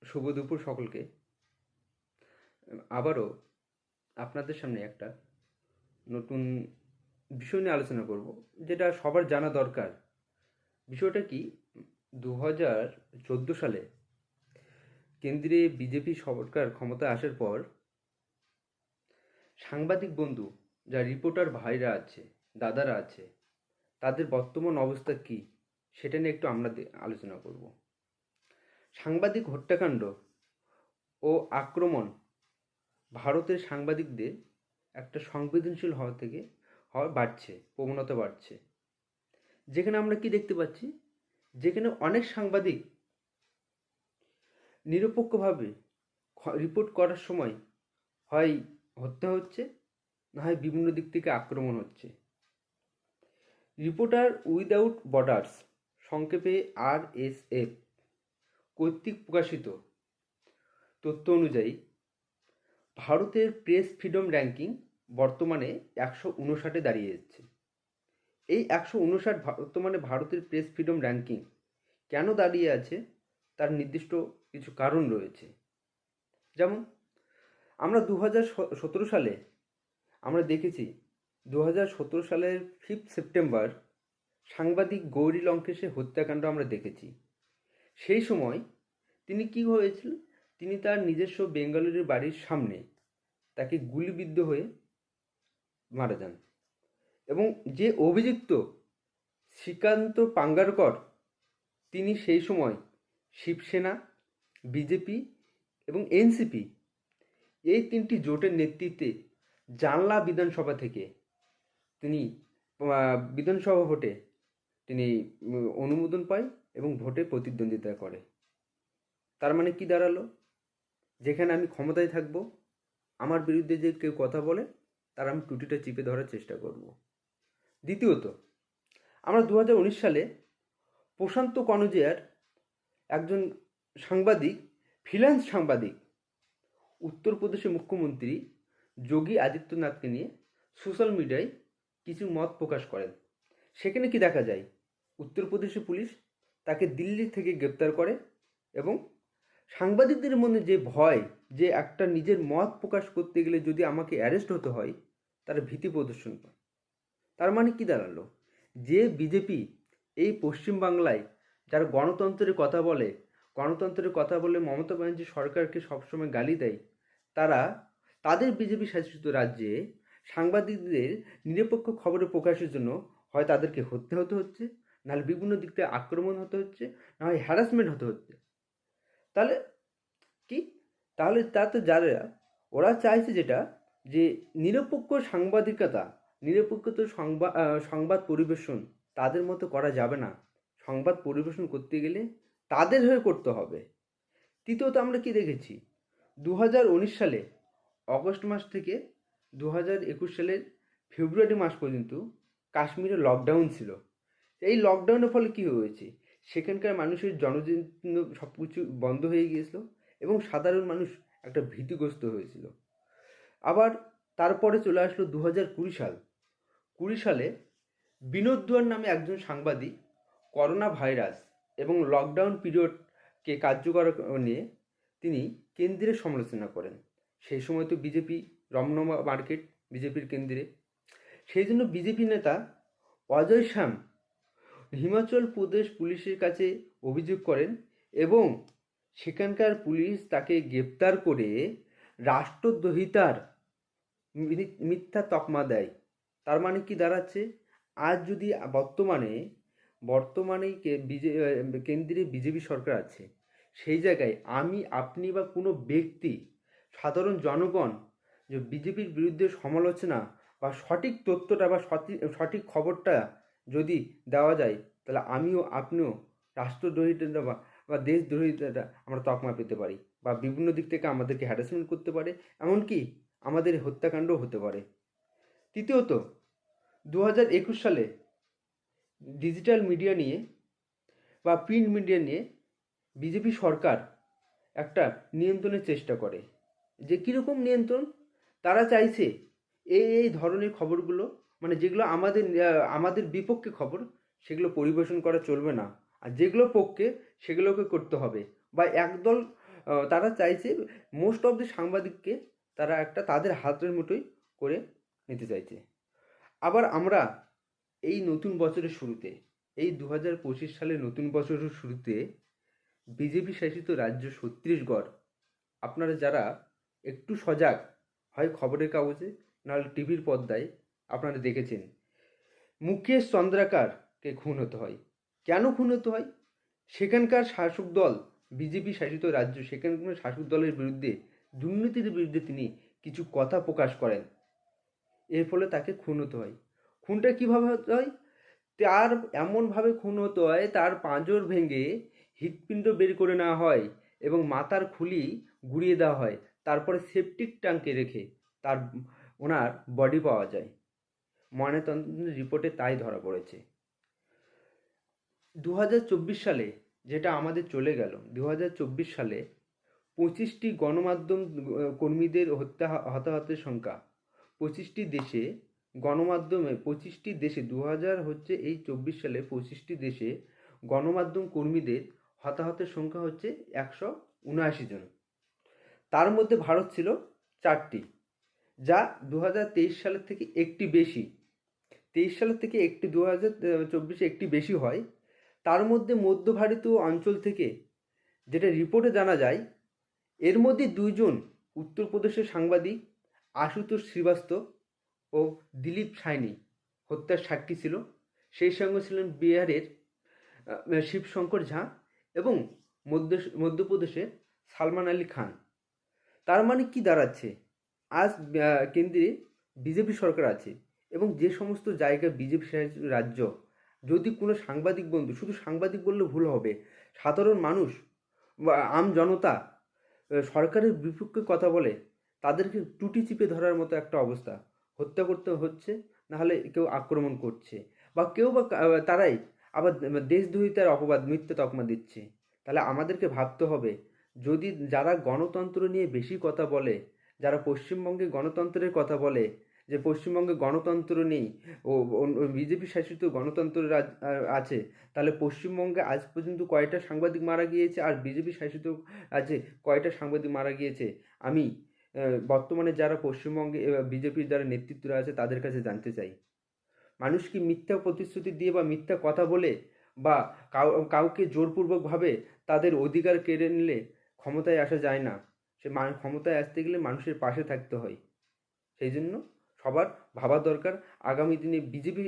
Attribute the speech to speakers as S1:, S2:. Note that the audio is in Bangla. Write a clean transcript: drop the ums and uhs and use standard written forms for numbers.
S1: শুভ দুপুর সকলকে। আবারও আপনাদের সামনে একটা নতুন বিষয় নিয়ে আলোচনা করব, যেটা সবার জানা দরকার। বিষয়টা কি, 2014 সালে কেন্দ্রে বিজেপি সরকার ক্ষমতায় আসার পর সাংবাদিক বন্ধু, যা রিপোর্টার ভাইরা আছে, দাদারা আছে, তাদের বর্তমান অবস্থা কি সেটা নিয়ে একটু আমরা আলোচনা করব। সাংবাদিক হত্যাকাণ্ড ও আক্রমণ ভারতের সাংবাদিকদের একটা সংবেদনশীল হওয়া বাড়ছে, প্রবণতা বাড়ছে। যেখানে আমরা কি দেখতে পাচ্ছি, যেখানে অনেক সাংবাদিক নিরপেক্ষভাবে রিপোর্ট করার সময় হয় হত্যা হচ্ছে, না হয় বিভিন্ন দিক থেকে আক্রমণ হচ্ছে। রিপোর্টার উইদাউট বর্ডার্স, সংক্ষেপে RSF কর্তৃক প্রকাশিত তথ্য অনুযায়ী ভারতের প্রেস ফ্রিডম র্যাঙ্কিং বর্তমানে 159-এ দাঁড়িয়ে যাচ্ছে। এই 159 বর্তমানে ভারতের প্রেস ফ্রিডম র্যাঙ্কিং কেন দাঁড়িয়ে আছে, তার নির্দিষ্ট কিছু কারণ রয়েছে। যেমন আমরা 2017 সালে আমরা দেখেছি, 2017 সালের 5 সেপ্টেম্বর সাংবাদিক গৌরী লঙ্কেশের হত্যাকাণ্ড আমরা দেখেছি। সেই সময় তিনি কি হয়েছিল, তিনি তার নিজস্ব বেঙ্গালুরুর বাড়ির সামনে তাকে গুলিবিদ্ধ হয়ে মারা যান। এবং যে অভিযুক্ত শ্রীকান্ত পাঙ্গারকর, তিনি সেই সময় শিবসেনা, বিজেপি এবং এনসিপি এই তিনটি জোটের নেতৃত্বে জানলা বিধানসভা থেকে তিনি বিধানসভা ভোটে তিনি অনুমোদন পায় এবং ভোটে প্রতিদ্বন্দ্বিতা করে। তার মানে কি দাঁড়ালো, যেখানে আমি ক্ষমতায় থাকবো, আমার বিরুদ্ধে যে কেউ কথা বলে তার আমি টুটিটা চিপে ধরার চেষ্টা করব। দ্বিতীয়ত, আমরা 2019 সালে প্রশান্ত কনজিয়ার, একজন সাংবাদিক, ফ্রিল্যান্স সাংবাদিক, উত্তরপ্রদেশের মুখ্যমন্ত্রী যোগী আদিত্যনাথকে নিয়ে সোশ্যাল মিডিয়ায় কিছু মত প্রকাশ করেন। সেখানে কি দেখা যায়, উত্তরপ্রদেশের পুলিশ তাকে দিল্লি থেকে গ্রেপ্তার করে এবং সাংবাদিকদের মধ্যে যে ভয়, যে একটা নিজের মত প্রকাশ করতে গেলে যদি আমাকে অ্যারেস্ট হতে হয়, তারা ভীতি প্রদর্শন করে। তার মানে কি দাঁড়ালো, যে বিজেপি এই পশ্চিমবাংলায় যারা গণতন্ত্রের কথা বলে মমতা ব্যানার্জি সরকারকে সবসময় গালি দেয়, তারা তাদের বিজেপি শাসিত রাজ্যে সাংবাদিকদের নিরপেক্ষ খবরের প্রকাশের জন্য হয় তাদেরকে হত্যা হতে হচ্ছে, নাহলে বিভিন্ন দিক থেকে আক্রমণ হতে হচ্ছে, না হয় হ্যারাসমেন্ট হতে হচ্ছে। তাহলে কি, তাহলে তাতে যারা ওরা চাইছে যেটা, যে নিরপেক্ষ সাংবাদিকতা, নিরপেক্ষ সংবাদ পরিবেশন তাদের মতো করা যাবে না। সংবাদ পরিবেশন করতে গেলে তাদের হয়ে করতে হবে। তৃতীয়ত, আমরা কি দেখেছি, 2019 সালে অগস্ট মাস থেকে 2021 সালের ফেব্রুয়ারি মাস পর্যন্ত কাশ্মীরে লকডাউন ছিল। এই লকডাউনের ফলে কী হয়েছে, সেখানকার মানুষের জনজীবন সব কিছু বন্ধ হয়ে গিয়েছিল এবং সাধারণ মানুষ একটা ভীতিগ্রস্ত হয়েছিল। আবার তারপরে চলে আসলো 2020 সাল। 20 সালে বিনোদ দুয়ার নামে একজন সাংবাদিক করোনা ভাইরাস এবং লকডাউন পিরিয়ডকে কার্যকর নিয়ে তিনি কেন্দ্রের সমালোচনা করেন। সেই সময় তো বিজেপি রমরমা মার্কেট বিজেপির কেন্দ্রে। সেই জন্য বিজেপি নেতা অজয় শ্যাম হিমাচল প্রদেশ পুলিশের কাছে অভিযোগ করেন এবং সেখানকার পুলিশ তাকে গ্রেপ্তার করে রাষ্ট্রদ্রোহিতার মিথ্যা তকমা দেয়। তার মানে কি দাঁড়াচ্ছে, আজ যদি বর্তমানে কেন্দ্রে বিজেপি সরকার আছে, সেই জায়গায় আমি, আপনি বা কোনো ব্যক্তি, সাধারণ জনগণ যে বিজেপির বিরুদ্ধে সমালোচনা বা সঠিক তথ্যটা বা সঠিক খবরটা যদি দেওয়া যায়, তাহলে আমিও আপনিও রাষ্ট্রদ্রোহিতা বা দেশদ্রোহিতাটা আমরা তকমা পেতে পারি, বা বিভিন্ন দিক থেকে আমাদেরকে হ্যারাসমেন্ট করতে পারে, এমনকি আমাদের হত্যাকাণ্ডও হতে পারে। তৃতীয়ত, 2021 সালে ডিজিটাল মিডিয়া নিয়ে বা প্রিন্ট মিডিয়া নিয়ে বিজেপি সরকার একটা নিয়ন্ত্রণের চেষ্টা করে। যে কীরকম নিয়ন্ত্রণ, তারা চাইছে এই ধরনের খবরগুলো, মানে যেগুলো আমাদের বিপক্ষে খবর, সেগুলো পরিবেশন করা চলবে না, আর যেগুলো পক্ষে সেগুলোকে করতে হবে। বা একদল তারা চাইছে মোস্ট অফ দি সাংবাদিককে তারা একটা তাদের হাতের মুঠোয় করে নিতে চাইছে। আবার আমরা এই নতুন বছরের শুরুতে, এই 2025 সালের নতুন বছরের শুরুতে বিজেপি শাসিত রাজ্য ছত্তিশগড়, আপনারা যারা একটু সজাগ, হয় খবরের কাগজে নাহলে টিভির পর্দায় আপনারা দেখেছেন, মুকেশ চন্দ্রাকারকে খুন হতে হয়। কেন খুন হতে হয়? সেখানকার শাসক দল, বিজেপি শাসিত রাজ্য, সেখানকার শাসক দলের বিরুদ্ধে, দুর্নীতির বিরুদ্ধে তিনি কিছু কথা প্রকাশ করেন, এর ফলে তাকে খুন হতে হয়। খুনটা কীভাবে হতে হয়? তার এমনভাবে খুন হতে হয়, তার পাঁজর ভেঙে হৃৎপিণ্ড বের করে নেওয়া হয় এবং মাথার খুলি গুঁড়িয়ে দেওয়া হয়, তারপরে সেপটিক ট্যাঙ্কে রেখে তার ওনার বডি পাওয়া যায়। ময়নাতদন্তের রিপোর্টে তাই ধরা পড়েছে। 2024 সালে, যেটা আমাদের চলে গেল, 2024 সালে 25টি গণমাধ্যম কর্মীদের হতাহতের সংখ্যা 25টি দেশে, গণমাধ্যমে 25টি দেশে 2024 সালে 25টি দেশে গণমাধ্যম কর্মীদের হতাহতের সংখ্যা হচ্ছে 179 জন। তার মধ্যে ভারত ছিল 4টি, যা 2023 সালের থেকে একটি বেশি। 23 সালের থেকে একটি 2024 একটি বেশি হয়। তার মধ্যে মধ্য ভারতীয় অঞ্চল থেকে যেটা রিপোর্টে জানা যায়, এর মধ্যে 2 জন উত্তরপ্রদেশের সাংবাদিক আশুতোষ শ্রীবাস্তব ও দিলীপ সাইনি হত্যার সাক্ষী ছিল। সেই সঙ্গে ছিলেন বিহারের শিবশঙ্কর ঝা এবং মধ্যপ্রদেশের সালমান আলী খান। তার মানে কি দাঁড়াচ্ছে? আজ কেন্দ্রে বিজেপি সরকার আছে এবং যে সমস্ত জায়গায় বিজেপি শাসিত রাজ্য, যদি কোনো সাংবাদিক বন্ধু, শুধু সাংবাদিক বললে ভুল হবে, সাধারণ মানুষ বা আম জনতা সরকারের বিপক্ষে কথা বলে, তাদেরকে টুটি চিপে ধরার মতো একটা অবস্থা। হত্যা করতে হচ্ছে, নাহলে কেউ আক্রমণ করছে, বা কেউ বা তারাই আবার দেশদ্রোহিতার অপবাদ, মিথ্যা তকমা দিচ্ছে। তাহলে আমাদেরকে ভাবতে হবে, যদি যারা গণতন্ত্র নিয়ে বেশি কথা বলে, যারা পশ্চিমবঙ্গে গণতন্ত্রের কথা বলে, যে পশ্চিমবঙ্গে গণতন্ত্র নেই ও বিজেপি শাসিত গণতন্ত্র আছে, তাহলে পশ্চিমবঙ্গে আজ পর্যন্ত কয়টা সাংবাদিক মারা গিয়েছে আর বিজেপি শাসিত আছে কয়টা সাংবাদিক মারা গিয়েছে, আমি বর্তমানে যারা পশ্চিমবঙ্গে বিজেপির যারা নেতৃত্বরা আছে তাদের কাছে জানতে চাই। মানুষ কি মিথ্যা প্রতিশ্রুতি দিয়ে বা মিথ্যা কথা বলে বা কাউকে জোরপূর্বকভাবে তাদের অধিকার কেড়ে নিলে ক্ষমতায় আসা যায় না। সে ক্ষমতায় আসতে গেলে মানুষের পাশে থাকতে হয়। সেই জন্য সবার ভাবা দরকার, আগামী দিনে বিজেপি